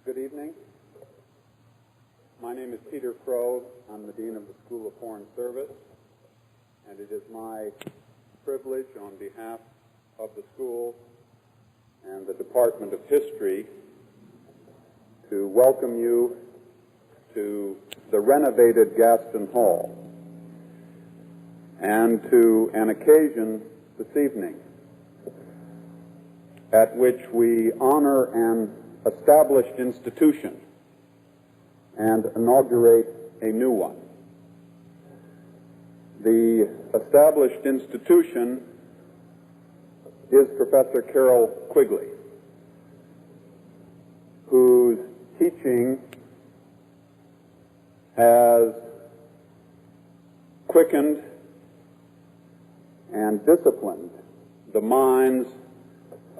Good evening. My name is Peter Crow. I'm the Dean of the School of Foreign Service, and it is my privilege on behalf of the school and the Department of History to welcome you to the renovated Gaston Hall and to an occasion this evening at which we honor an established institution and inaugurate a new one. The established institution is Professor Carroll Quigley, whose teaching has quickened and disciplined the minds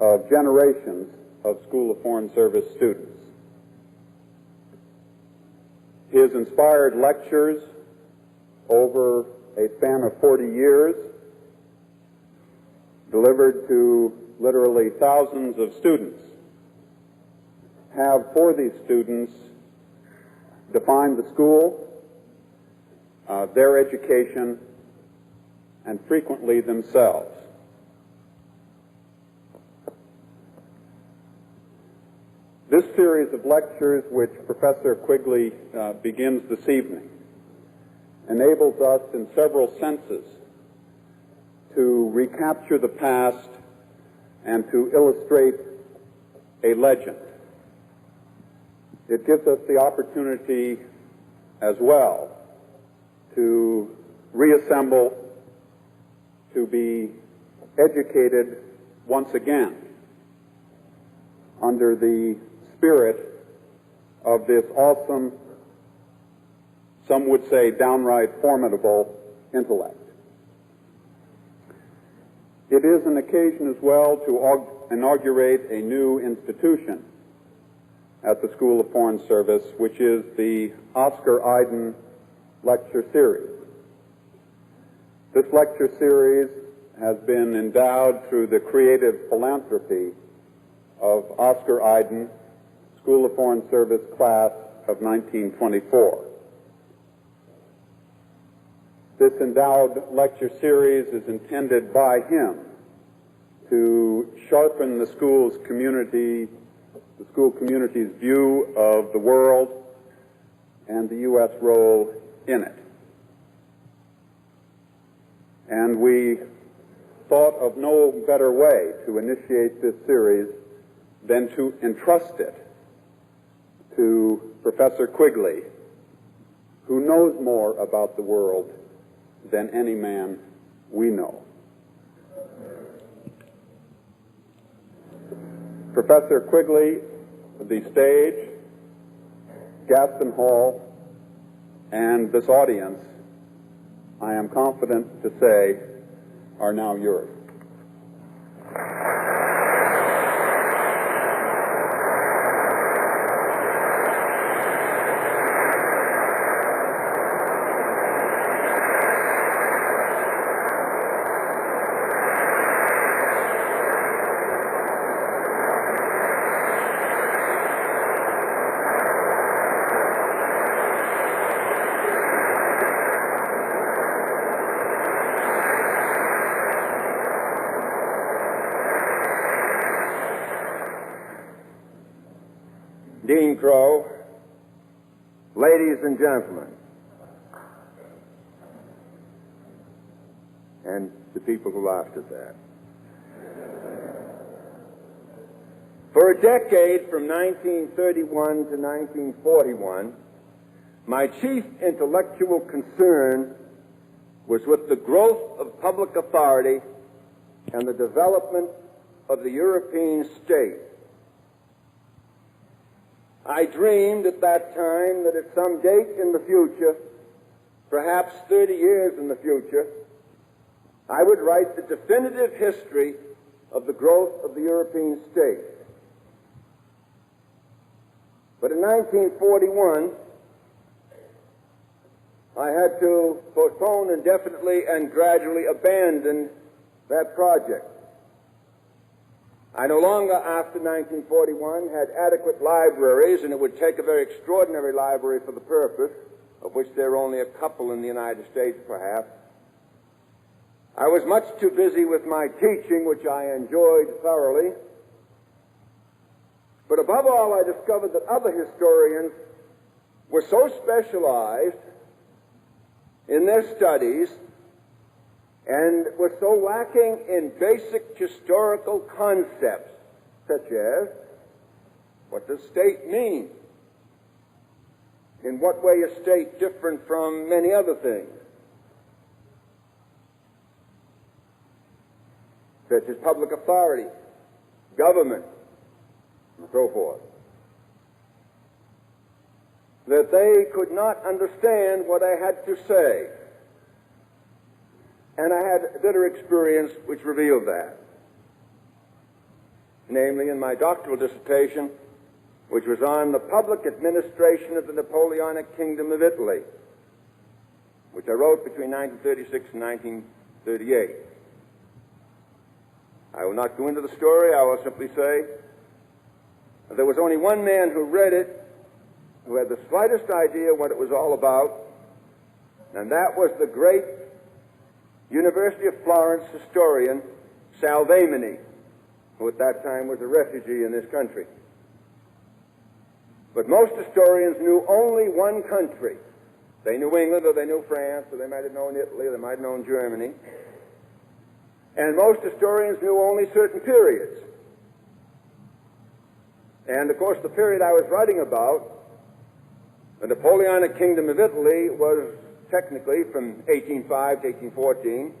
of generations of School of Foreign Service students. His inspired lectures over a span of 40 years, delivered to literally thousands of students, have for these students defined the school, their education, and frequently themselves. This series of lectures, which Professor Quigley begins this evening, enables us in several senses to recapture the past and to illustrate a legend. It gives us the opportunity as well to reassemble, to be educated once again under the spirit of this awesome, some would say downright formidable intellect. It is an occasion as well to inaugurate a new institution at the School of Foreign Service, which is the Oscar Iden Lecture Series. This lecture series has been endowed through the creative philanthropy of Oscar Iden, School of Foreign Service class of 1924. This endowed lecture series is intended by him to sharpen the school community's view of the world and the U.S. role in it. And we thought of no better way to initiate this series than to entrust it to Professor Quigley, who knows more about the world than any man we know. Professor Quigley, the stage, Gaston Hall, and this audience, I am confident to say, are now yours. Dean Crow, ladies and gentlemen, and the people who laughed at that. For a decade, from 1931 to 1941, my chief intellectual concern was with the growth of public authority and the development of the European state. I dreamed at that time that at some date in the future, perhaps 30 years in the future, I would write the definitive history of the growth of the European state. But in 1941, I had to postpone indefinitely and gradually abandon that project. I no longer, after 1941, had adequate libraries, and it would take a very extraordinary library for the purpose, of which there are only a couple in the United States, perhaps. I was much too busy with my teaching, which I enjoyed thoroughly. But above all, I discovered that other historians were so specialized in their studies and were so lacking in basic historical concepts, such as, what does state mean? In what way is state different from many other things? Such as public authority, government, and so forth. That they could not understand what I had to say. And I had bitter experience which revealed that. Namely, in my doctoral dissertation, which was on the public administration of the Napoleonic Kingdom of Italy, which I wrote between 1936 and 1938. I will not go into the story. I will simply say that there was only one man who read it who had the slightest idea what it was all about, and that was the great University of Florence historian Salvemini, who at that time was a refugee in this country. But most historians knew only one country. They knew England, or they knew France, or they might have known Italy, or they might have known Germany. And most historians knew only certain periods. And, of course, the period I was writing about, the Napoleonic Kingdom of Italy, was technically from 1805 to 1814.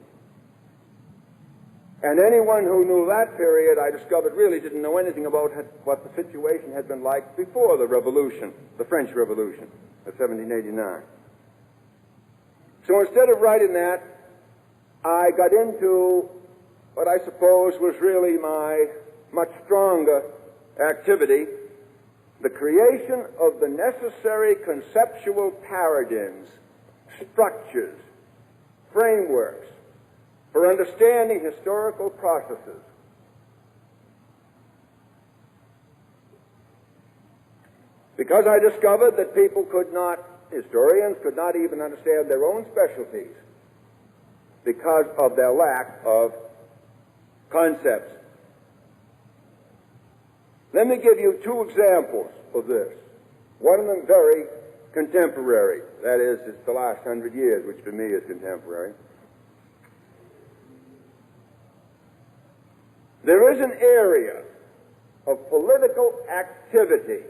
And anyone who knew that period, I discovered, really didn't know anything about what the situation had been like before the Revolution, the French Revolution of 1789. So instead of writing that, I got into what I suppose was really my much stronger activity, the creation of the necessary conceptual paradigms, structures, frameworks for understanding historical processes. Because I discovered that people could not, historians could not even understand their own specialties because of their lack of concepts. Let me give you two examples of this. One of them very contemporary. That is, it's the last 100 years, which to me is contemporary. There is an area of political activity,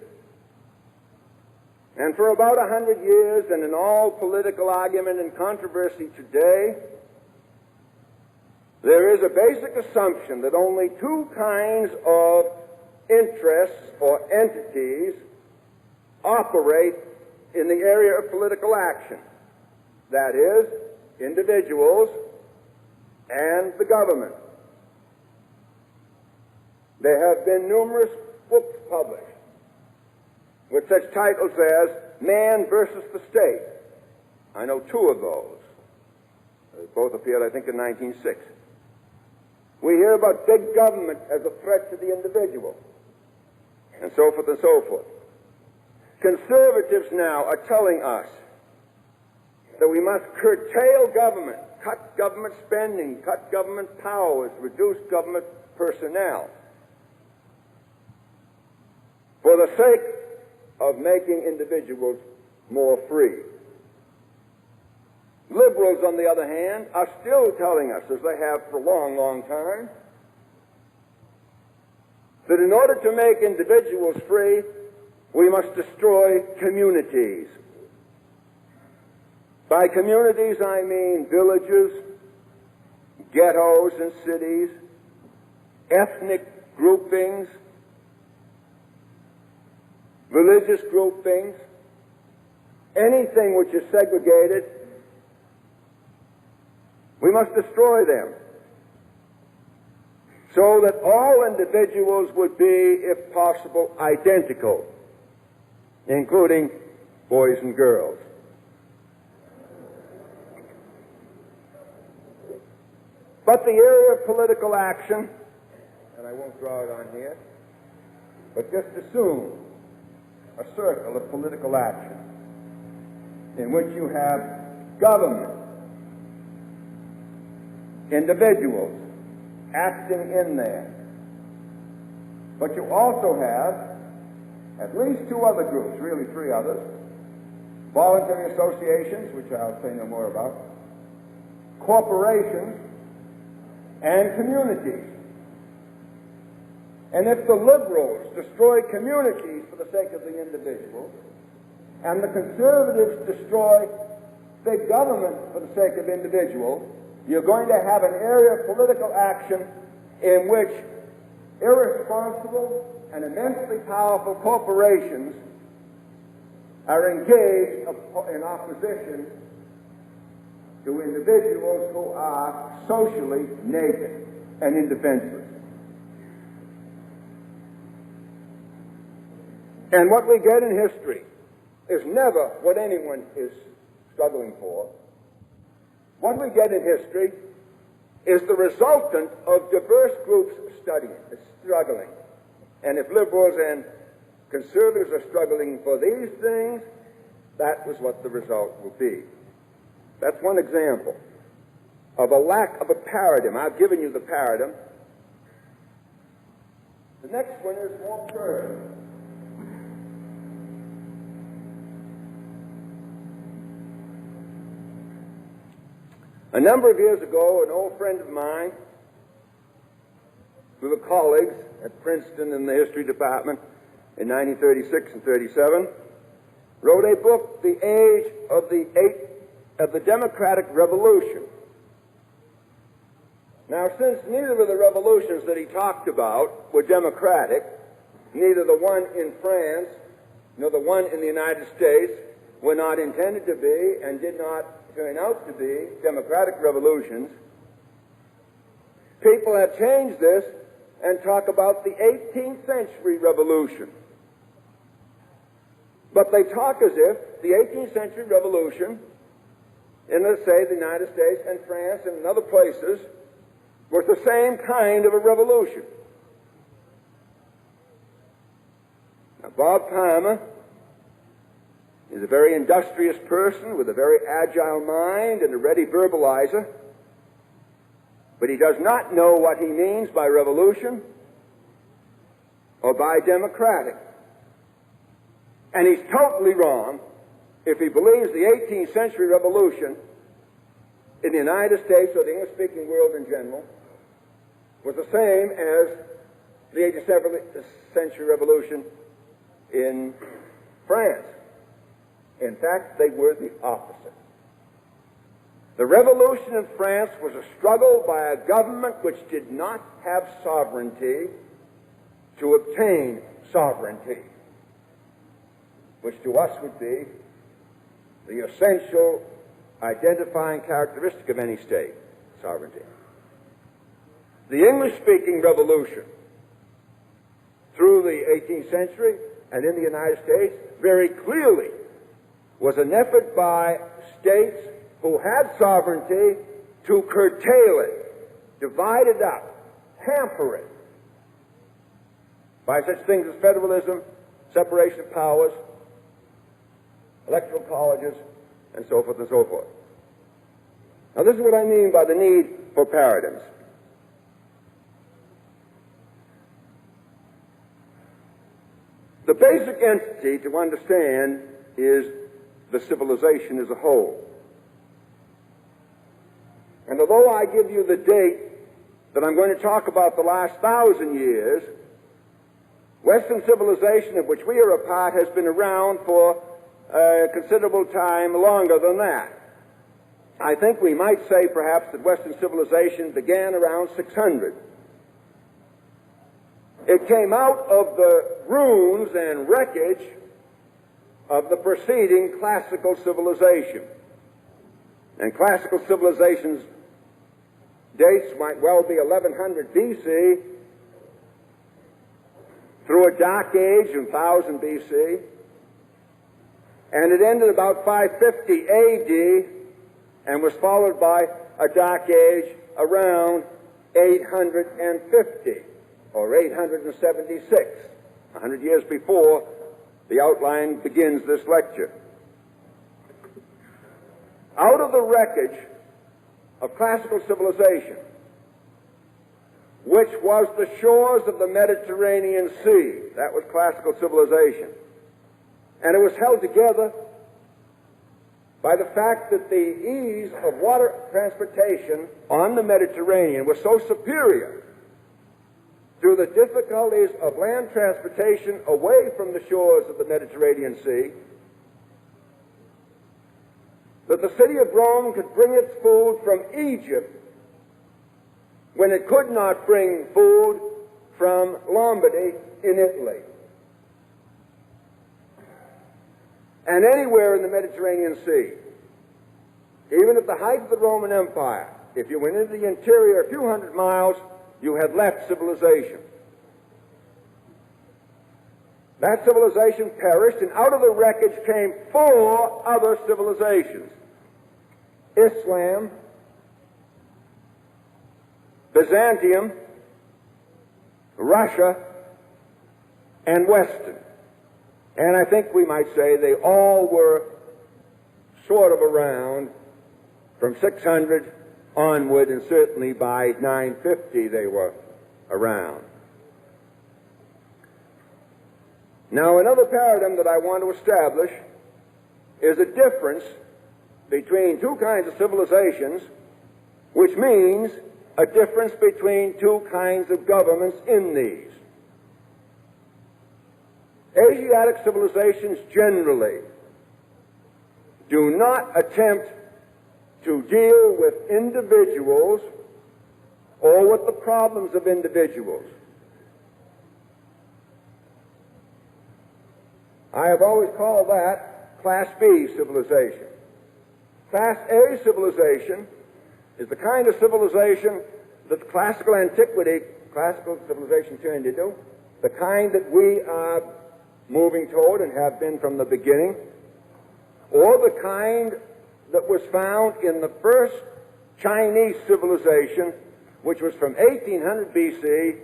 and for about 100 years, and in all political argument and controversy today, there is a basic assumption that only two kinds of interests or entities operate in the area of political action. That is, individuals and the government. There have been numerous books published with such titles as Man versus the State. I know two of those. They both appeared, I think, in 1906. We hear about big government as a threat to the individual, and so forth and so forth. Conservatives now are telling us that we must curtail government, cut government spending, cut government powers, reduce government personnel for the sake of making individuals more free. Liberals, on the other hand, are still telling us, as they have for a long, long time, that in order to make individuals free, we must destroy communities. By communities, I mean villages, ghettos and cities, ethnic groupings, religious groupings, anything which is segregated. We must destroy them so that all individuals would be, if possible, identical, including boys and girls. But the area of political action and I won't draw it on here, but just assume a circle of political action in which you have government, individuals acting in there. But you also have at least two other groups, really three others: voluntary associations, which I'll say no more about, corporations, and communities. And if the liberals destroy communities for the sake of the individual, and the conservatives destroy big government for the sake of individual, you're going to have an area of political action in which irresponsible and immensely powerful corporations are engaged in opposition to individuals who are socially naked and indefenseless. And what we get in history is never what anyone is struggling for. What we get in history is the resultant of diverse groups struggling. And if liberals and conservatives are struggling for these things, that was what the result will be. That's one example of a lack of a paradigm. I've given you the paradigm. The next one is more personal. A number of years ago, an old friend of mine, we were colleagues at Princeton in the history department in 1936 and 37, wrote a book, The Age of the Democratic Revolution. Now, since neither of the revolutions that he talked about were democratic, neither the one in France nor the one in the United States were not intended to be and did not turn out to be democratic revolutions, people have changed this and talk about the 18th century revolution. But they talk as if the 18th century revolution in, let's say, the United States and France and in other places was the same kind of a revolution. Now, Bob Palmer is a very industrious person with a very agile mind and a ready verbalizer, but he does not know what he means by revolution or by democratic. And he's totally wrong if he believes the 18th century revolution in the United States or the English-speaking world in general was the same as the 18th century revolution in France. In fact, they were the opposite. The revolution in France was a struggle by a government which did not have sovereignty to obtain sovereignty, which to us would be the essential identifying characteristic of any state, sovereignty. The English-speaking revolution through the 18th century and in the United States very clearly was an effort by states who had sovereignty to curtail it, divide it up, hamper it by such things as federalism, separation of powers, electoral colleges, and so forth and so forth. Now, this is what I mean by the need for paradigms. The basic entity to understand is the civilization as a whole. And although I give you the date that I'm going to talk about the last 1,000 years, Western civilization, of which we are a part, has been around for a considerable time longer than that. I think we might say perhaps that Western civilization began around 600. It came out of the ruins and wreckage of the preceding classical civilization. And classical civilization's dates might well be 1100 BC through a dark age in 1000 BC, and it ended about 550 AD and was followed by a dark age around 850 or 876, 100 years before the outline begins this lecture. Out of the wreckage of classical civilization, which was the shores of the Mediterranean Sea, that was classical civilization, and it was held together by the fact that the ease of water transportation on the Mediterranean was so superior to the difficulties of land transportation away from the shores of the Mediterranean Sea, that the city of Rome could bring its food from Egypt when it could not bring food from Lombardy in Italy. And anywhere in the Mediterranean Sea, even at the height of the Roman Empire, if you went into the interior a few hundred miles, you had left civilization. That civilization perished, and out of the wreckage came 4 other civilizations: Islam, Byzantium, Russia, and Western. And I think we might say they all were sort of around from 600 onward, and certainly by 950 they were around. Now, another paradigm that I want to establish is a difference between 2 kinds of civilizations, which means a difference between 2 kinds of governments in these. Asiatic civilizations generally do not attempt to deal with individuals or with the problems of individuals. I have always called that Class B civilization. Class A civilization is the kind of civilization that classical antiquity, classical civilization turned into, the kind that we are moving toward and have been from the beginning, or the kind that was found in the first Chinese civilization, which was from 1800 BC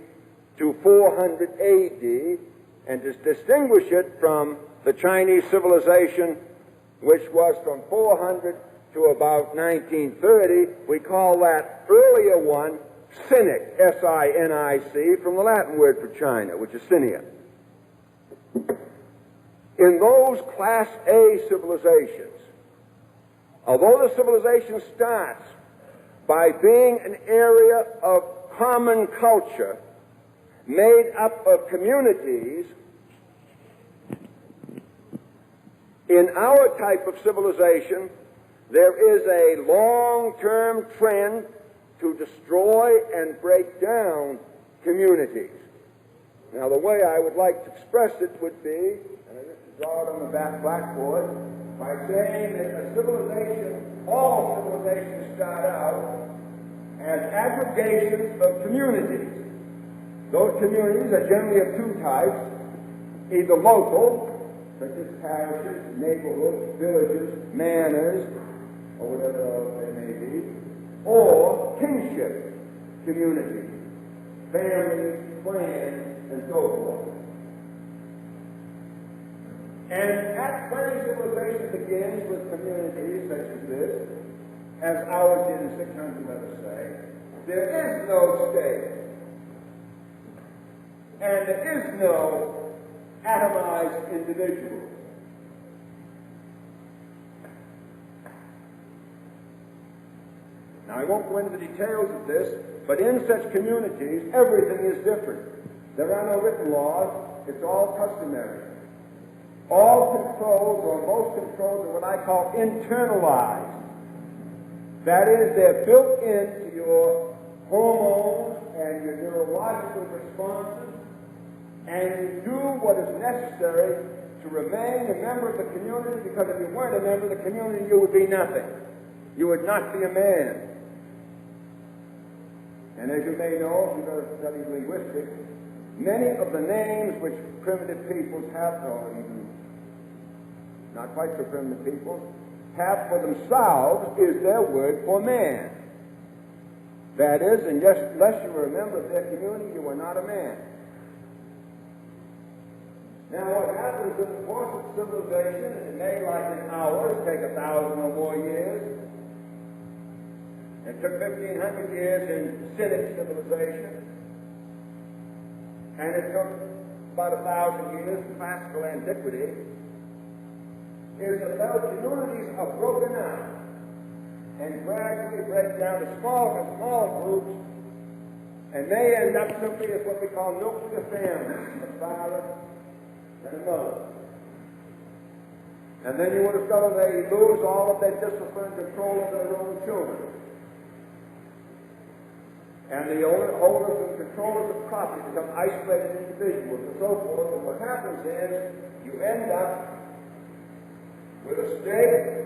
to 400 AD, and to distinguish it from the Chinese civilization, which was from 400 to about 1930, we call that earlier one Sinic, S-I-N-I-C, from the Latin word for China, which is Sinia. In those Class A civilizations, although the civilization starts by being an area of common culture made up of communities, in our type of civilization, there is a long-term trend to destroy and break down communities. Now, the way I would like to express it would be, and I just draw it on the back blackboard, by saying that a civilization, all civilizations start out as aggregations of communities. Those communities are generally of 2 types, either local, such as parishes, neighborhoods, villages, manors, or whatever else they may be, or kinship communities, families, clans, and so forth. And that when civilization begins with communities such as this, as ours did in 600, let us say, there is no state, and there is no atomized individual. Now, I won't go into the details of this, but in such communities, everything is different. There are no written laws. It's all customary. All controls, or most controls, are what I call internalized. That is, they're built into your hormones and your neurological responses, and you do what is necessary to remain a member of the community, because if you weren't a member of the community, you would be nothing. You would not be a man. And as you may know, if you've ever studied linguistics, many of the names which primitive peoples have, or even not quite so primitive peoples, have for themselves is their word for man. That is, unless you were a member of their community, you were not a man. Now, what happens in the course of civilization, it may, like in ours, take 1,000 or more years. It took 1,500 years in Cynic civilization. And it took about 1,000 years in classical antiquity. Is that those communities are broken out and gradually break down to smaller and smaller groups, and they end up simply as what we call nuclear families, a father and a mother. And then you would discover they lose all of their discipline and control of their own children. And the owners and controllers of property become isolated individuals and so forth. And what happens is you end up with a state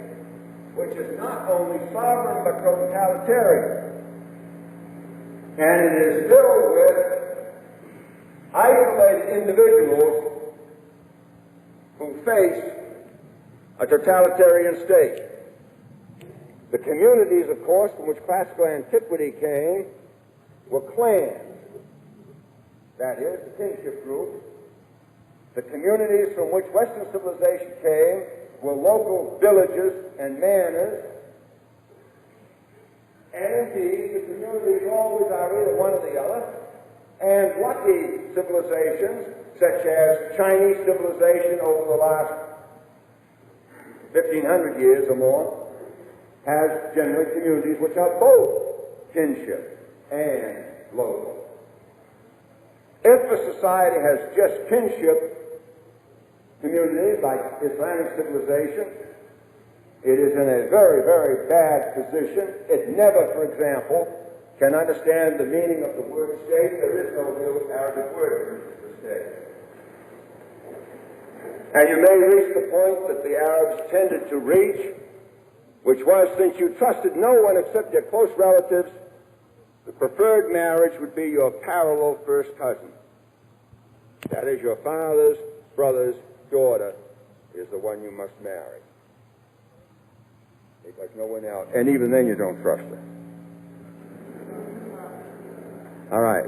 which is not only sovereign but totalitarian. And it is filled with isolated individuals who face a totalitarian state. The communities, of course, from which classical antiquity came were clans. That is, the kinship group. The communities from which Western civilization came were local villages and manors. And indeed, the communities always are either one or the other. And lucky civilizations, such as Chinese civilization over the last 1,500 years or more, has generally communities which are both kinship and local. If a society has just kinship communities like Islamic civilization, it is in a very, very bad position. It never, for example, can understand the meaning of the word state. There is no real Arabic word for state. And you may reach the point that the Arabs tended to reach, which was, since you trusted no one except your close relatives, the preferred marriage would be your parallel first cousin. That is, your father's brother's daughter is the one you must marry. Because no one else, and even then you don't trust her. All right.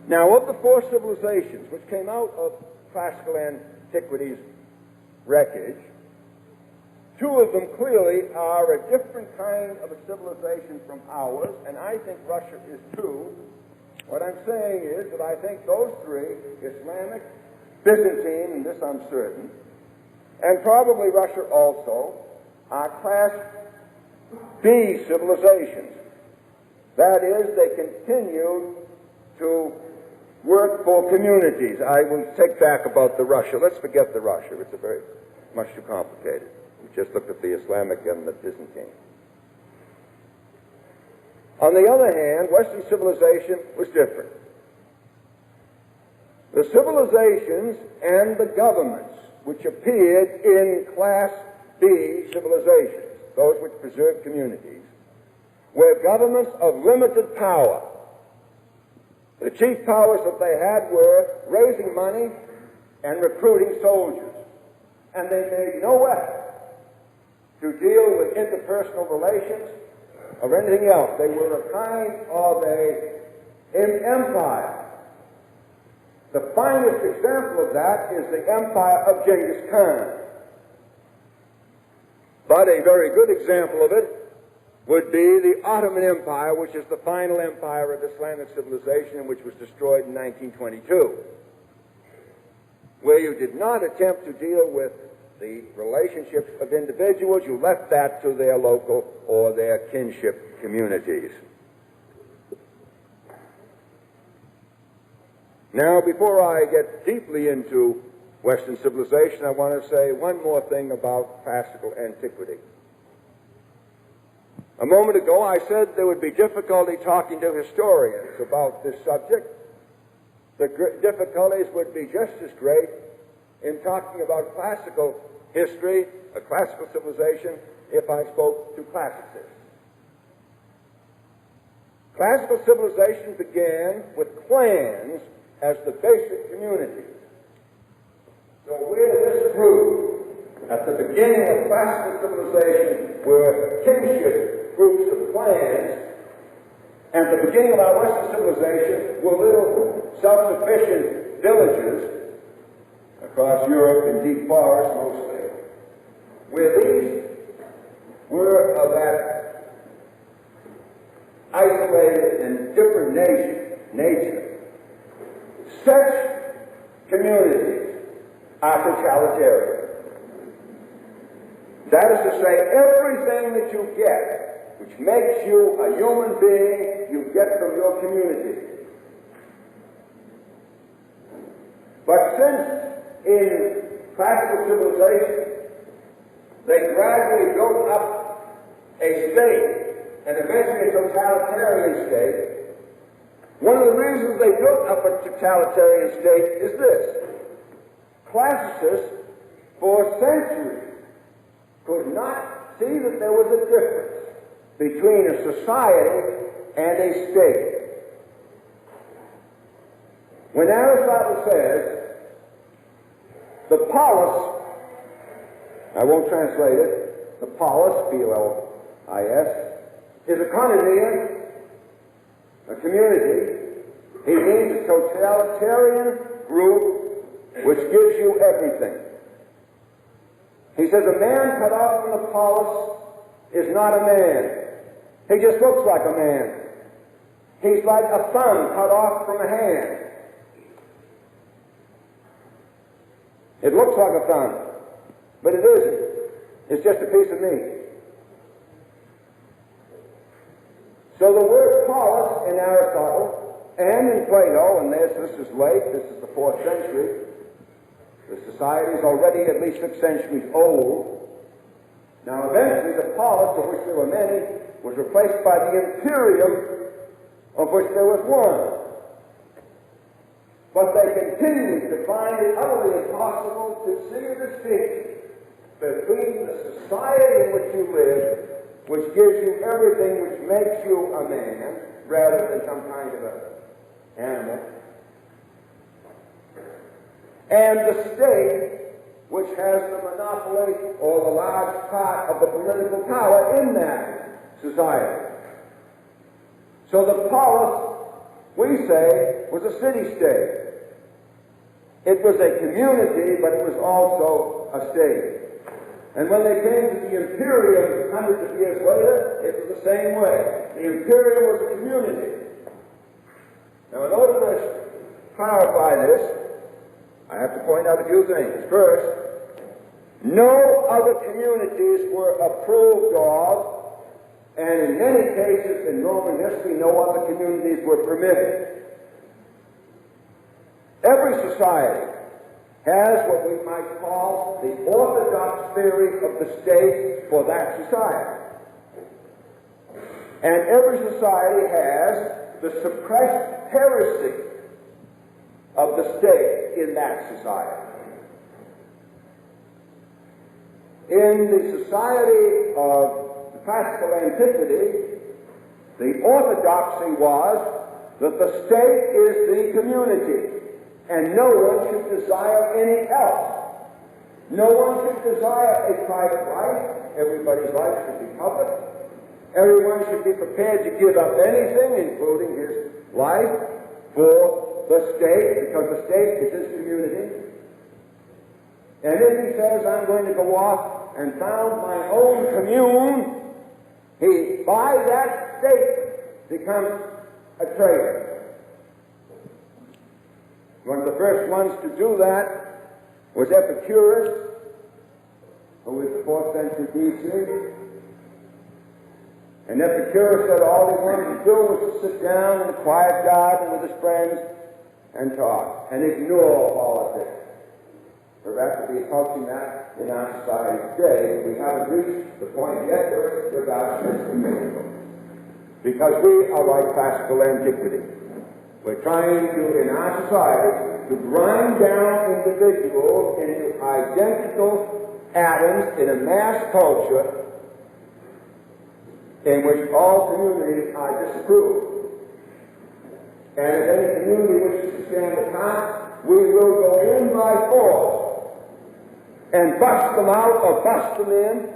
Now, of the four civilizations which came out of classical antiquity's wreckage, two of them clearly are a different kind of a civilization from ours, and I think Russia is too. What I'm saying is that I think those three, Islamic, Byzantine, and this I'm certain, and probably Russia also, are class B civilizations. That is, they continue to work for communities. I will take back about the Russia. Let's forget the Russia. It's very much too complicated. We just looked at the Islamic and the Byzantine. On the other hand, Western civilization was different. The civilizations and the governments which appeared in Class B civilizations, those which preserved communities, were governments of limited power. The chief powers that they had were raising money and recruiting soldiers. And they made no effort to deal with interpersonal relations or anything else. They were a kind of an empire. The finest example of that is the empire of Genghis Khan. But a very good example of it would be the Ottoman Empire, which is the final empire of Islamic civilization and which was destroyed in 1922, where you did not attempt to deal with the relationships of individuals. You left that to their local or their kinship communities. Now, before I get deeply into Western civilization, I want to say one more thing about classical antiquity. A moment ago, I said there would be difficulty talking to historians about this subject. The difficulties would be just as great in talking about classical history, a classical civilization, if I spoke to classicists. Classical civilization began with clans as the basic communities. So where this grew, at the beginning of classical civilization, were kinship groups of clans, And the beginning of our Western civilization were little self-sufficient villages across Europe in deep forests mostly, where these were of that isolated and different nature. Such communities are totalitarian. That is to say, everything that you get, which makes you a human being, you get from your community. But since in classical civilization, they gradually built up a state, and eventually a totalitarian state, one of the reasons they built up a totalitarian state is this. Classicists, for centuries, could not see that there was a difference between a society and a state. When Aristotle says, the polis, I won't translate it, the polis, P-O-L-I-S, is a community, a community. He means a totalitarian group which gives you everything. He says a man cut off from the polis is not a man. He just looks like a man. He's like a thumb cut off from a hand. It looks like a thumb, but it isn't. It's just a piece of meat. So the word polis in Aristotle and in Plato, and this is late, this is the 4th century, the society is already at least 6 centuries old. Now eventually the polis, of which there were many, was replaced by the imperium, of which there was one. But they continued to find it utterly impossible to see a distinction between the society in which you live, which gives you everything which makes you a man, rather than some kind of an animal, and the state, which has the monopoly or the large part of the political power in that society. So the polis, we say, was a city-state. It was a community, but it was also a state. And when they came to the imperium hundreds of years later, it was the same way. The imperium was a community. Now, in order to clarify this, I have to point out a few things. First, no other communities were approved of, and in many cases in Roman history, no other communities were permitted. Every society has what we might call the orthodox theory of the state for that society. And every society has the suppressed heresy of the state in that society. In the society of the classical antiquity, the orthodoxy was that the state is the community, and no one should desire any else. No one should desire a private life. Everybody's life should be public. Everyone should be prepared to give up anything, including his life, for the state, because the state is his community. And if he says, I'm going to go off and found my own commune, he, by that state, becomes a traitor. One of the first ones to do that was Epicurus, who was the 4th century B.C. And Epicurus said all he wanted to do was to sit down in a quiet garden with his friends and talk, and ignore politics. We're about to be approaching that in our society today. We haven't reached the point yet where it's about meaningful. Because we are like classical antiquity. We're trying to, in our society, to grind down individuals into identical atoms in a mass culture in which all communities are disapproved. And if any community wishes to stand apart, we will go in by force and bust them out or bust them in,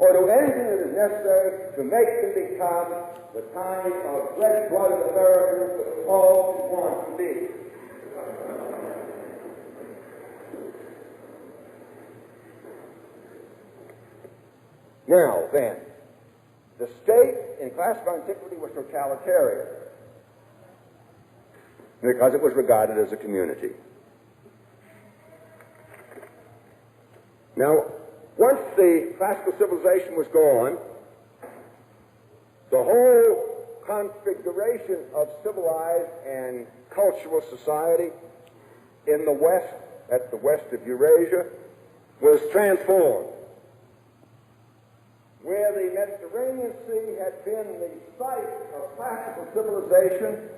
or do anything that is necessary to make them become the kind of red-blooded Americans that all want to be. Now, then, the state in classical antiquity was totalitarian because it was regarded as a community. Now, once the classical civilization was gone, the whole configuration of civilized and cultural society in the West, at the west of Eurasia, was transformed. Where the Mediterranean Sea had been the site of classical civilization,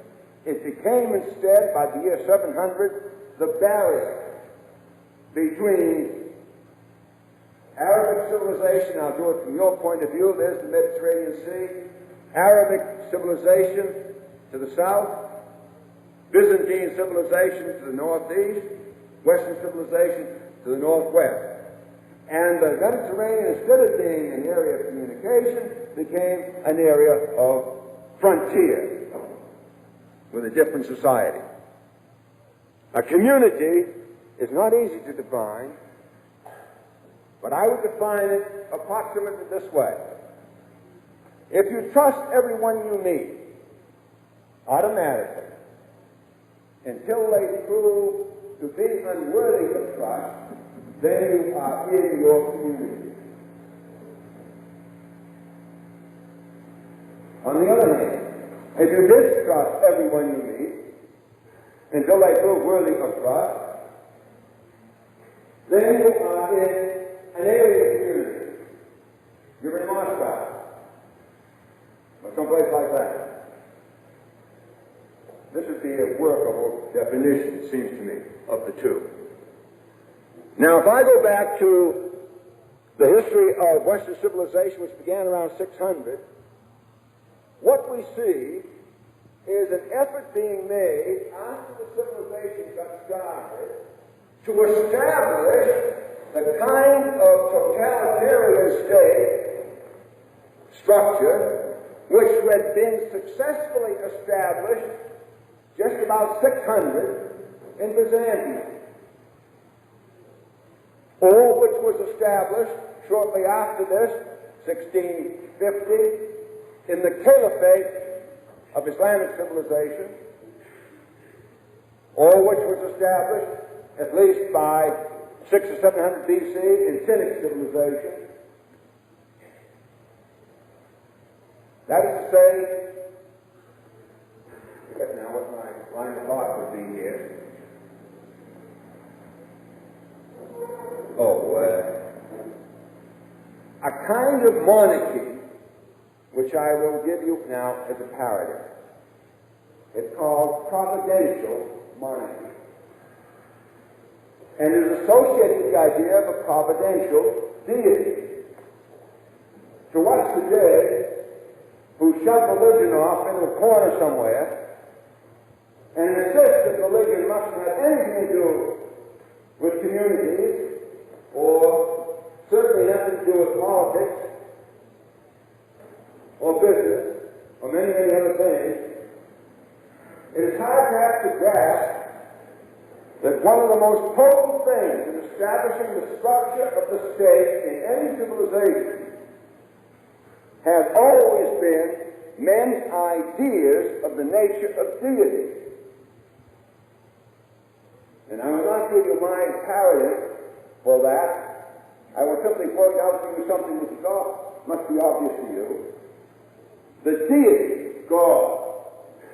it became instead, by the year 700, the barrier between Arabic civilization. I'll do it from your point of view. There's the Mediterranean Sea. Arabic civilization to the south, Byzantine civilization to the northeast, Western civilization to the northwest. And the Mediterranean, instead of being an area of communication, became an area of frontier with a different society. A community is not easy to define, but I would define it approximately this way. If you trust everyone you meet, automatically, until they prove to be unworthy of trust, then you are in your community. On the other hand, if you distrust everyone you meet, until they prove worthy of trust, then you are in an alien community. You're in Moscow, or someplace like that. This would be a workable definition, it seems to me, of the two. Now, if I go back to the history of Western civilization, which began around 600, what we see is an effort being made after the civilization got started to establish the kind of totalitarian state structure which had been successfully established just about 600 in Byzantium, or which was established shortly after this, 1650, in the Caliphate of Islamic civilization, or which was established at least by 600 or 700 BC in Cynic civilization. That is to say, I forget now what my line of thought would be here. A kind of monarchy, which I will give you now as a paradigm. It's called providential monarchy. And it is associated with the idea of a providential deity. To us today, who shove religion off into a corner somewhere and insist that religion mustn't have anything to do with communities, or certainly nothing to do with politics, or business, or many, many other things, it is hard perhaps to grasp that one of the most potent things in establishing the structure of the state in any civilization has always been men's ideas of the nature of deity. And I will not give you my imperative for that. I will simply point out to you something which is must be obvious to you. The deity, God,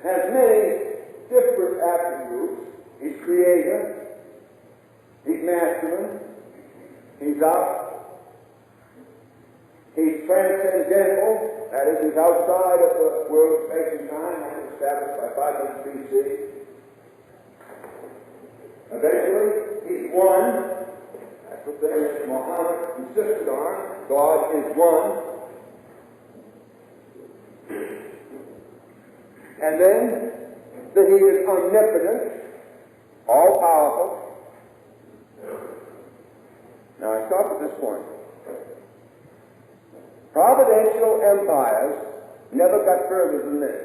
has many different attributes. He's creator, he's masculine, he's up, he's transcendental, that is, he's outside of the world of space and time, that was established by 500 BC. Eventually, he's one. That's what Muhammad insisted on. God is one. And then, that he is omnipotent, all-powerful. Now, I stop at this point. Providential empires never got further than this.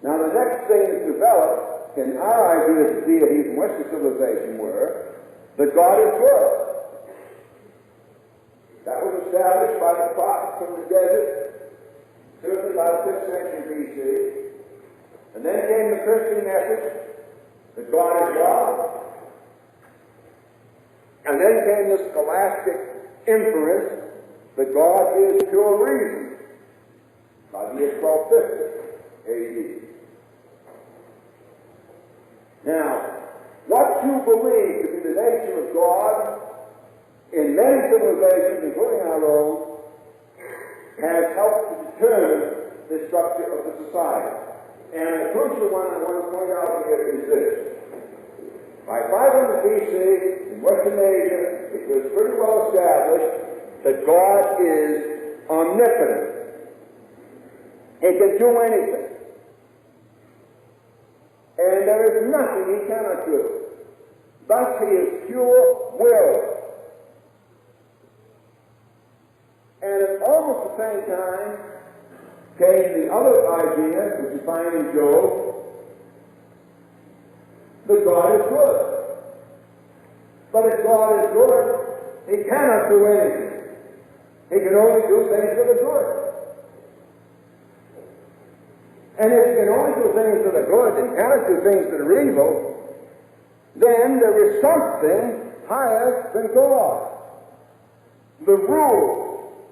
Now, the next thing that developed in our ideas of deities in Western civilization were that God is good. That was established by the prophets from the desert, certainly by the 5th century BC. And then came the Christian message that God is love. And then came the scholastic inference that God is pure reason by the year 1250 AD. Now, what you believe to be the nature of God in many civilizations, including our own, has helped to determine the structure of the society. And the crucial one I want to point out here is this. By 500 BC, in Western Asia, it was pretty well established that God is omnipotent. He can do anything. And there is nothing he cannot do. Thus, he is pure will. And at almost the same time came the other idea, which you find in Job, that God is good. But if God is good, he cannot do anything. He can only do things that are good. And if he can only do things that are good and cannot do things that are evil, then there is something higher than God. The rule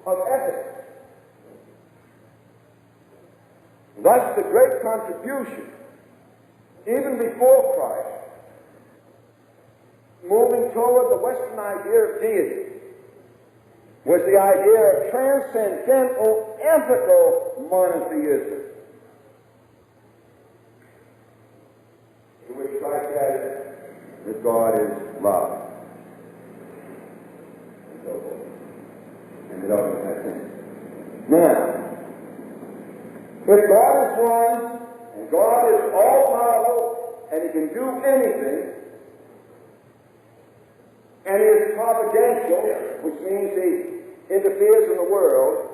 of ethics. Thus, the great contribution, even before Christ, moving toward the Western idea of deity, was the idea of transcendental ethical monotheism, to which Christ added that God is love. And so forth. And it always has things. Now, if God is one, and God is all-powerful, and he can do anything, and he is providential, which means he interferes in the world,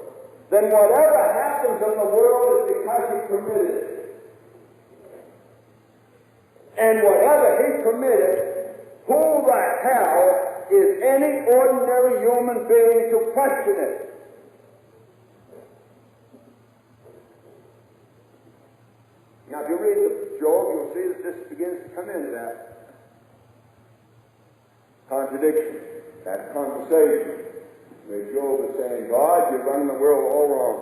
then whatever happens in the world is because he permitted it. And whatever he permitted, who the hell is any ordinary human being to question it? Now, if you read Job, you'll see that this begins to come into that contradiction, that conversation, where Job is saying, God, you're running the world all wrong.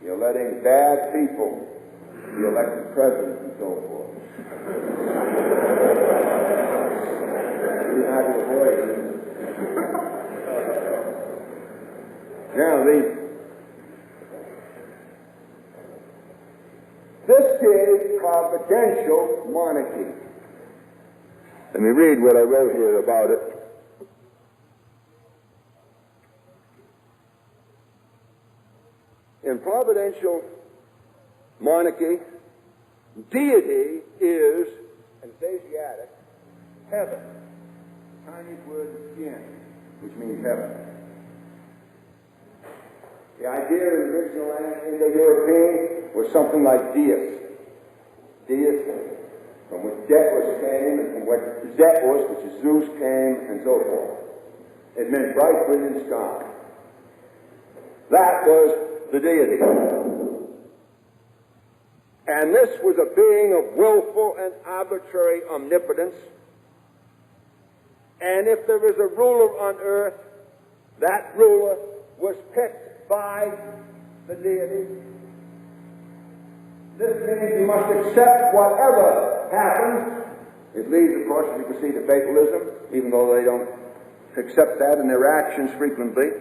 You're letting bad people be elected president and so forth. You have to avoid it. Now, this is providential monarchy. Let me read what I wrote here about it. In providential monarchy, deity is, and it's Asiatic, heaven. The Chinese word is yin, which means heaven. The idea in the original Indo-European was something like deus. Deus, from which Deus came, and from which Zeus, which is Zeus, came, and so forth. It meant bright, brilliant sky. That was the deity. And this was a being of willful and arbitrary omnipotence. And if there is a ruler on earth, that ruler was picked by the deity. This means you must accept whatever happens. It leads, of course, as you can see, to fatalism, even though they don't accept that in their actions frequently.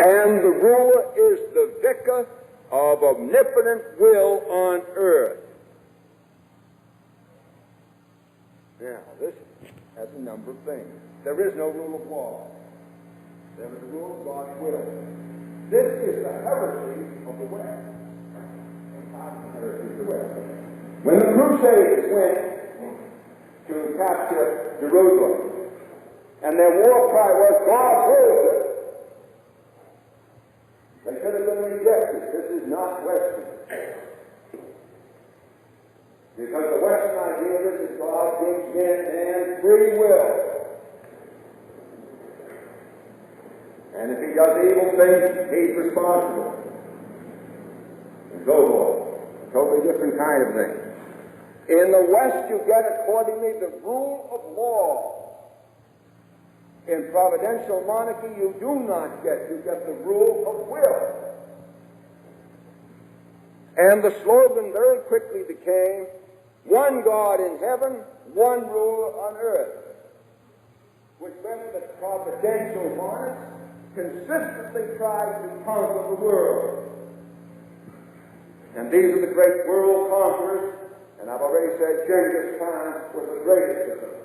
And the ruler is the vicar of omnipotent will on earth. Now, this has a number of things. There is no rule of law. There is a rule of God's will. This is the heresy of the West. Heresy of the West. When the Crusades went to recapture Jerusalem. And their war cry was, God rules it. They should have been rejected. This is not Western. Because the Western idea is that God gives man free will. And if he does evil things, he's responsible. And so forth. A totally different kind of thing. In the West, you get accordingly the rule of law. In providential monarchy, you do not get, you get the rule of will. And the slogan very quickly became, one God in heaven, one ruler on earth, which meant that providential monarchs consistently tried to conquer the world. And these are the great world conquerors, and I've already said Genghis Khan was the greatest of them.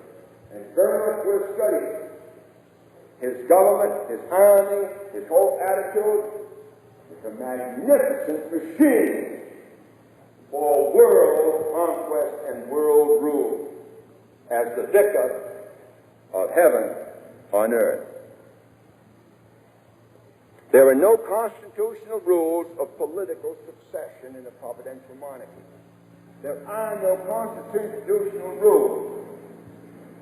And very much we'll study his government, his army, his whole attitude. It's a magnificent machine for world conquest and world rule as the vicar of heaven on earth. There are no constitutional rules of political succession in a providential monarchy. There are no constitutional rules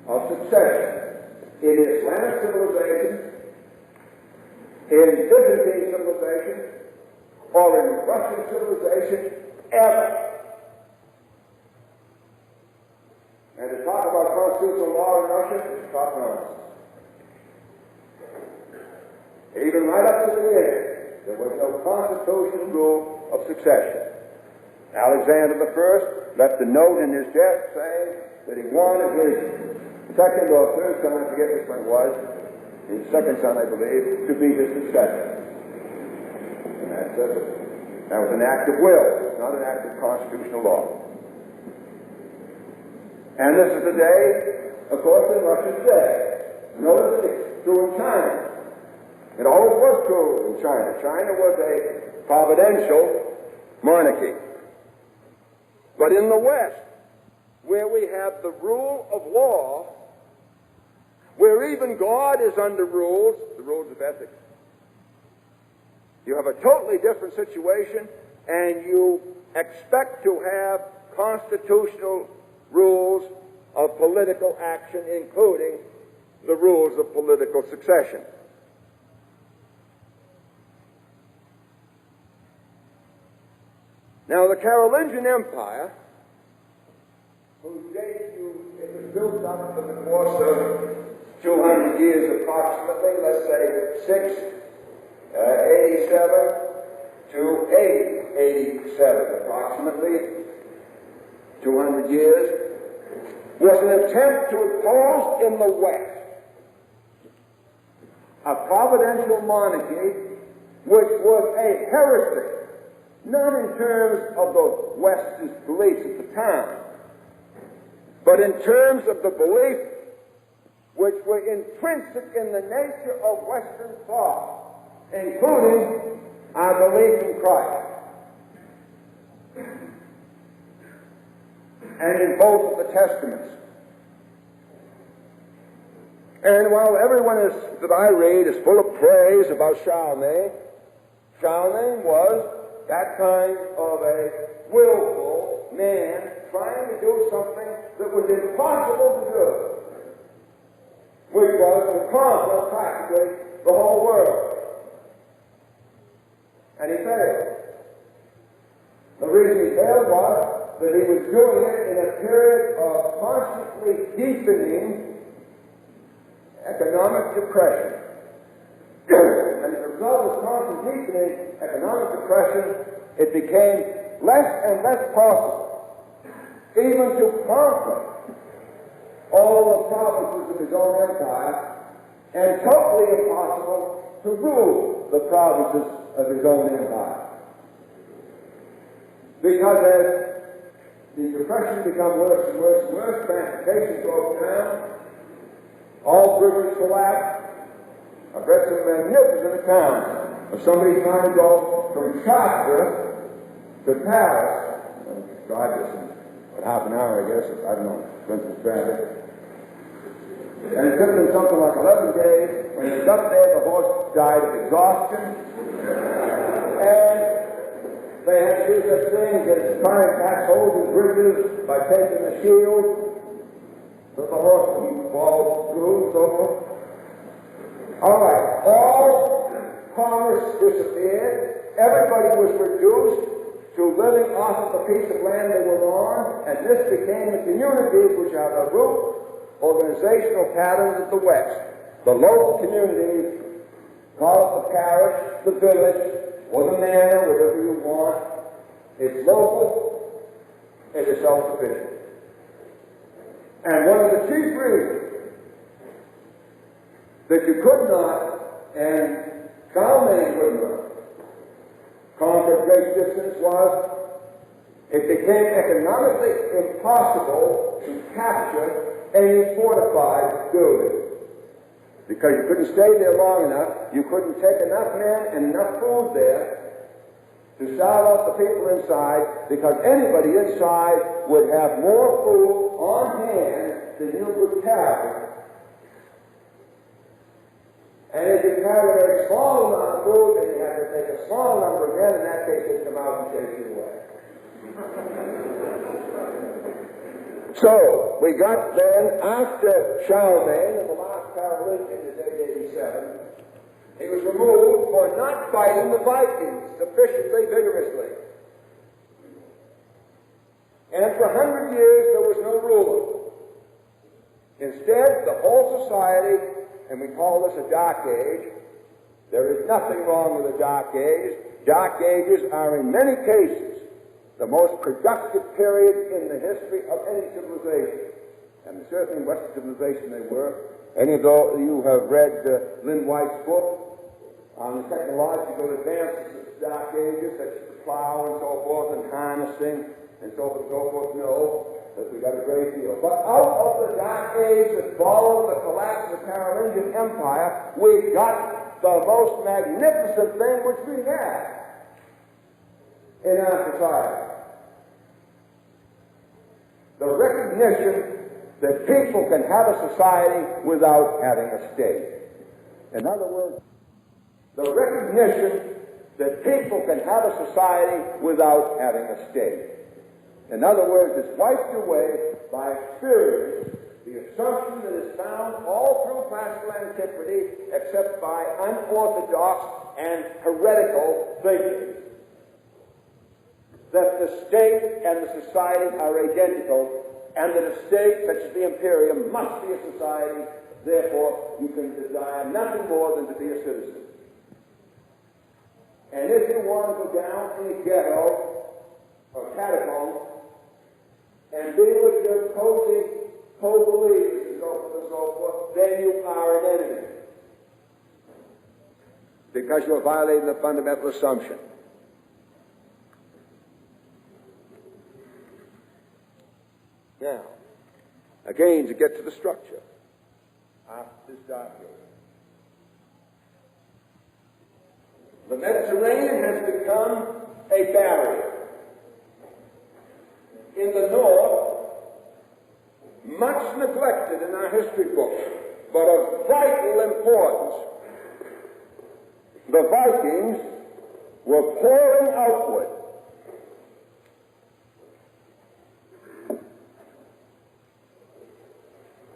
of succession in Islamic civilization, in Byzantine civilization, or in Russian civilization, ever. And to talk about constitutional law in Russia is talk nonsense. Even right up to the end, there was no constitutional rule of succession. Alexander I left a note in his desk saying that he wanted his second or third son, I forget which one it was, his second son, I believe, to be his successor. And that was an act of will, not an act of constitutional law. And this is the day, of course, in Russia today. Notice it's true in China. It always was true in China. China was a providential monarchy. But in the West, where we have the rule of law, where even God is under rules, the rules of ethics, you have a totally different situation, and you expect to have constitutional rules of political action, including the rules of political succession. Now, the Carolingian Empire, whose date it was built up in the course of 200 years approximately, let's say 687 to 887 approximately, 200 years, was an attempt to impose in the West a providential monarchy which was a heresy. Not in terms of the West's beliefs at the time, but in terms of the beliefs which were intrinsic in the nature of Western thought, including our belief in Christ. And in both of the Testaments. And while everyone that I read is full of praise about Charlemagne, Charlemagne was that kind of a willful man trying to do something that was impossible to do, which was to conquer practically the whole world. And he failed. The reason he failed was that he was doing it in a period of constantly deepening economic depression. And as a result of constant deepening economic depression, it became less and less possible even to conquer all the provinces of his own empire, and totally impossible to rule the provinces of his own empire. Because as the depression became worse and worse and worse, transportation broke down, all bridges collapsed. I've read some magnificent accounts of somebody trying to go from Chartres to Paris. I drive this in about half an hour, I guess. I don't know, went through traffic. And it took them something like 11 days. When it was up there, the horse died of exhaustion. And they had to do such things as try and patch holes in bridges by taking the shield so the horse wouldn't fall through and so forth. All right, all commerce disappeared. Everybody was reduced to living off of the piece of land they were on, and this became the communities which are the root organizational patterns of the West. The local communities, call it the parish, the village, or the manor, whatever you want. It's local, it is self-sufficient. And one of the chief reasons that you could not, and Charlemagne could not, conquer great distance was it became economically impossible to capture any fortified building. Because you couldn't stay there long enough, you couldn't take enough men and enough food there to starve off the people inside, because anybody inside would have more food on hand than you could carry. And if you carried a very small amount of food, then you had to take a small number again, in that case they'd come out and chase you away. So, we got then, after Charlemagne, and the last Carolingian is 887, he was removed for not fighting the Vikings sufficiently vigorously. And for 100 years there was no ruler. Instead, the whole society, and we call this a Dark Age. There is nothing wrong with a Dark Age. Dark Ages are in many cases the most productive period in the history of any civilization. And certainly in Western civilization they were. Any of you have read Lynn White's book on the technological advances of the Dark Ages, such as the plow and so forth, and harnessing, and so forth, know that we got a great deal. But out of the Dark Age that followed the collapse of the Carolingian Empire, we got the most magnificent thing which we had in our society. The recognition that people can have a society without having a state. In other words, the recognition that people can have a society without having a state. In other words, it's wiped away by experience, the assumption that is found all through classical antiquity except by unorthodox and heretical thinking, that the state and the society are identical, and that a state such as the imperium must be a society, therefore you can desire nothing more than to be a citizen. And if you want to go down in a ghetto or catacomb and be with your cozy co-believers and so forth, then you are an enemy. Because you are violating the fundamental assumption. Now, again, to get to the structure after this document. The Mediterranean has become a barrier. In the north, much neglected in our history books, but of vital importance, the Vikings were pouring outward.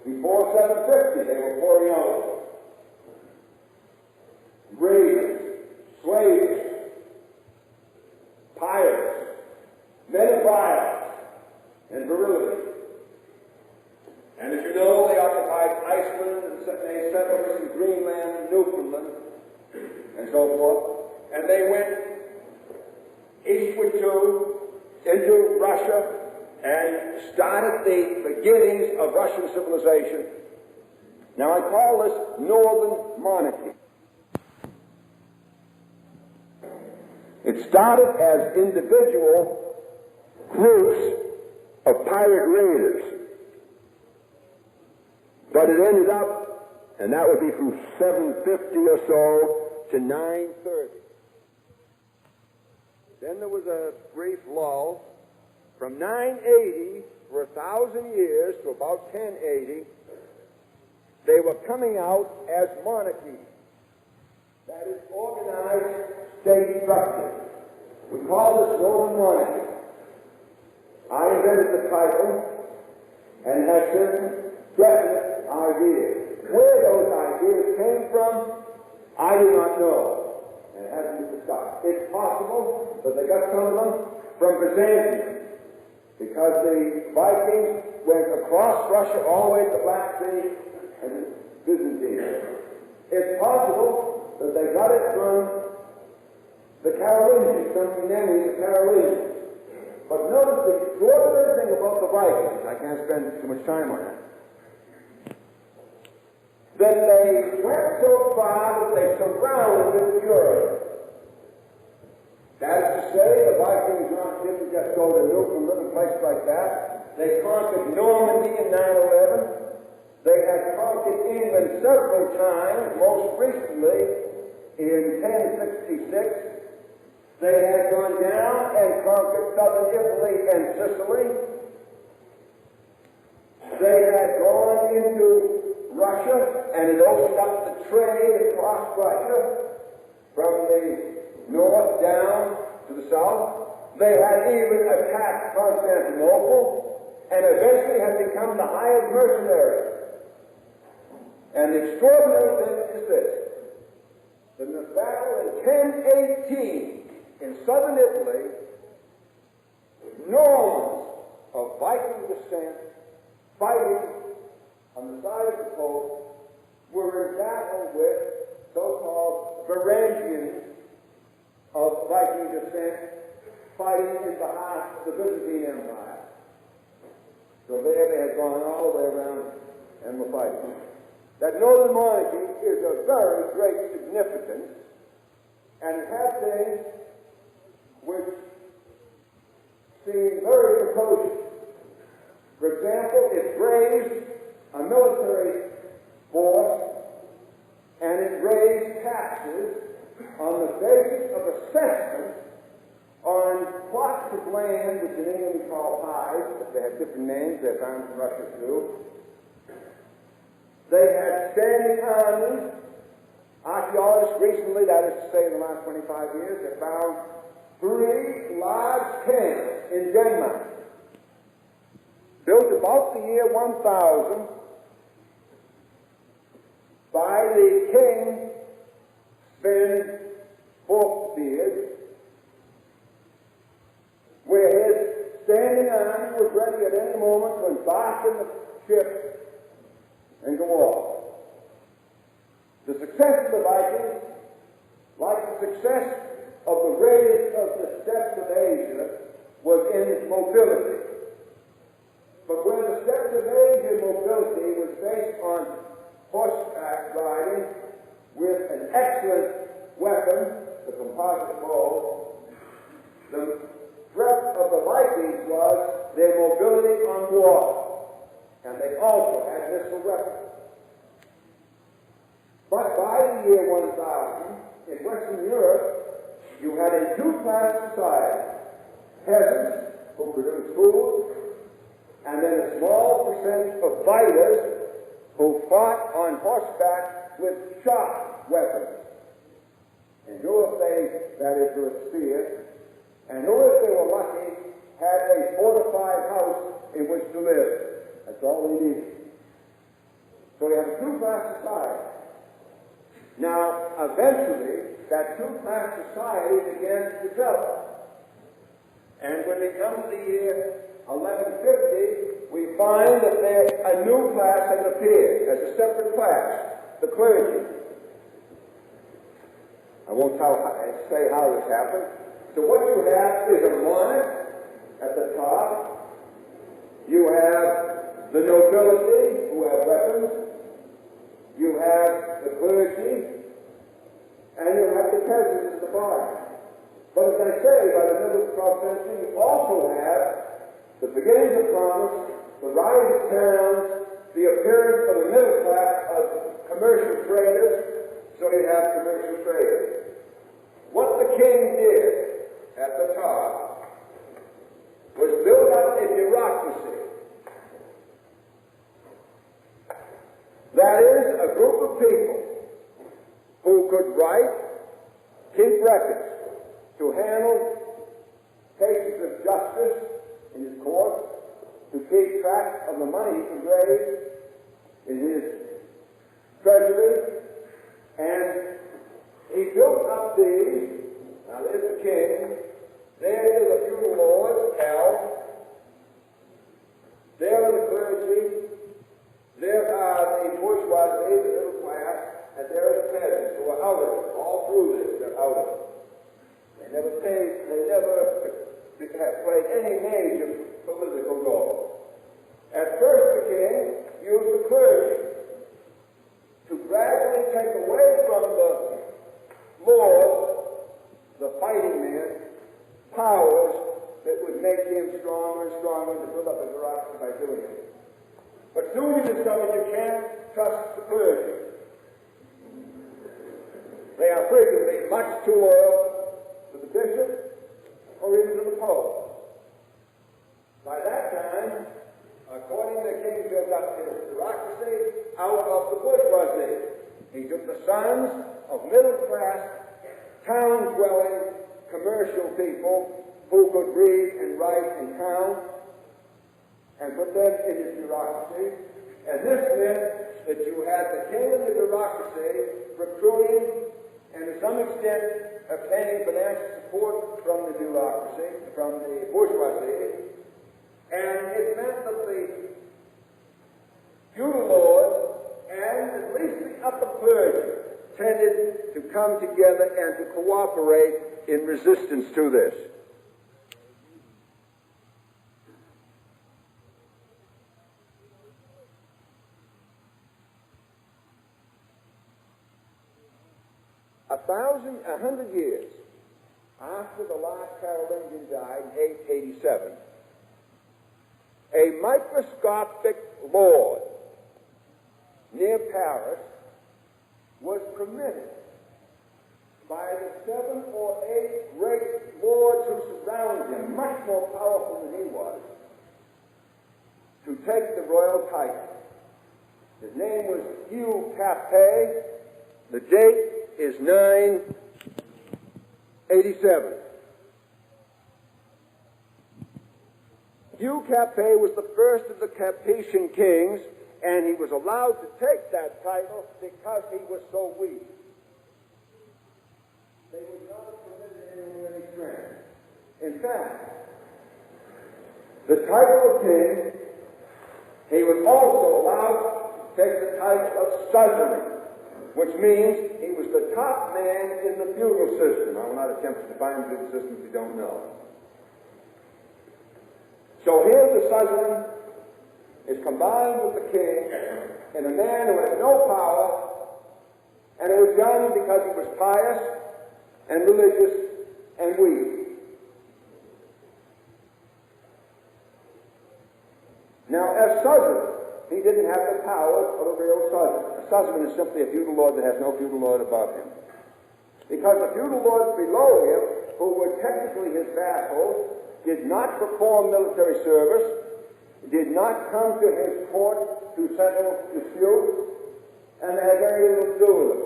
Before 750, they were pouring out. Ravens, slaves, pirates, men of violence and virility. And as you know, they occupied Iceland and they settled in Greenland and Newfoundland and so forth. And they went eastward into Russia and started the beginnings of Russian civilization. Now I call this Northern Monarchy. It started as individual groups of pirate raiders. But it ended up, and that would be from 750 or so to 930. Then there was a brief lull. From 980 for 1,000 years to about 1080, they were coming out as monarchies. That is organized state structure. We call this Roman monarchy. I invented the title and had certain definite ideas. Where those ideas came from, I do not know, and it hasn't been discussed. It's possible that they got some of them from Byzantium, because the Vikings went across Russia all the way to the Black Sea and Byzantine. It's possible that they got it from the Carolingians, some enemies of the Carolingians. But notice the extraordinary thing about the Vikings, I can't spend too much time on it, that they went so far that they surrounded Europe. That is to say, the Vikings didn't just go to Newfoundland, a place like that. They conquered Normandy in 911. They had conquered England several times, most recently in 1066. They had gone down and conquered southern Italy and Sicily. They had gone into Russia, and it opened up the trade across Russia from the north down to the south. They had even attacked Constantinople, and eventually had become the highest mercenary. And the extraordinary thing is this: that in the battle in 1018, in southern Italy, Normans of Viking descent fighting on the side of the coast were in battle with so-called Varangians of Viking descent fighting in behalf of the Byzantine Empire. So there they had gone all the way around and were fighting. That northern monarchy is of very great significance, and it has things which seem very precocious. For example, it raised a military force, and it raised taxes on the basis of assessment on plots of land, which in England we call tithes, but they have different names, they're found in Russia too. They had standing armies. Archaeologists recently, that is to say in the last 25 years, have found 3 large camps in Denmark, built about the year 1000 by the king Sven Forkbeard, where his standing army was ready at any moment to embark in the ship and go off. The success of the Vikings, like the success of the raiders of the steppes of Asia, was in mobility. But where the steppes of Asia mobility was based on horseback riding with an excellent weapon, the composite bow, the threat of the Vikings was their mobility on water, and they also had missile weapons. But by the year 1000, in Western Europe, you had a two-class society: peasants who produced food, and then a small percentage of fighters who fought on horseback with sharp weapons. And who, if they, that is, with spears, and who, if they were lucky, had a fortified house in which to live. That's all they needed. So you have a two-class society. Now, eventually, that two-class society began to develop. And when they come to the year 1150, we find that a new class has appeared as a separate class, the clergy. I won't say how this happened. So what you have is a monarch at the top. You have the nobility who have weapons. You have the clergy, and you have the peasants at the bottom. But as I say, by the middle of the 12th century, you also have the beginnings of commerce, the rise of towns, the appearance of a middle class of commercial traders, so you have commercial traders. What the king did at the top was build up a bureaucracy. That is, write, keep records, to handle cases of justice in his court, to keep track of the money he can raise in his treasury, and he built up these. Now there's the king, there is the feudal lord, Carroll, there are the clergy, there are the bourgeoisie, the middle class, and there are the peasants who are out of it. All through this, they're out of it. They never have played any major political role. At first, the king used the clergy to gradually take away from the lord, the fighting man, powers that would make him stronger and stronger to build up a bureaucracy by doing it. But soon you discover you can't trust the clergy. They are frequently much too loyal to the bishop or even to the pope. By that time, according to the king, built up his bureaucracy out of the bourgeoisie. He took the sons of middle-class, town-dwelling, commercial people who could read and write and count and put them in his bureaucracy. And this meant that you had the king and the bureaucracy recruiting and to some extent obtaining financial support from the bureaucracy, from the bourgeoisie. And it meant that the feudal lords and at least the upper clergy tended to come together and to cooperate in resistance to this. A 100 years after the last Carolingian died in 887, a microscopic lord near Paris was permitted by the 7 or 8 great lords who surrounded him, much more powerful than he was, to take the royal title. His name was Hugh Capet. The date is 987. Hugh Capet was the first of the Capetian kings, and he was allowed to take that title because he was so weak. They would not have permitted him any strength. In fact, the title of king, he was also allowed to take the title of suzerain, which means he was the top man in the feudal system. I will not attempt to define the feudal system if you don't know. So here the suzerain is combined with the king in a man who has no power, and it was done because he was pious and religious and weak. Now, as suzerain, he didn't have the powers of a real suzerain. A suzerain is simply a feudal lord that has no feudal lord above him. Because the feudal lords below him, who were technically his vassals, did not perform military service, did not come to his court to settle disputes, and had very little to do with it.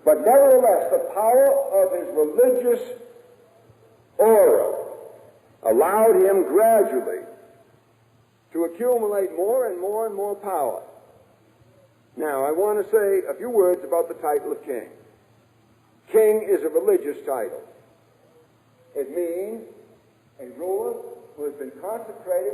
But nevertheless, the power of his religious aura allowed him gradually to accumulate more and more and more power. Now, I want to say a few words about the title of king. King is a religious title. It means a ruler who has been consecrated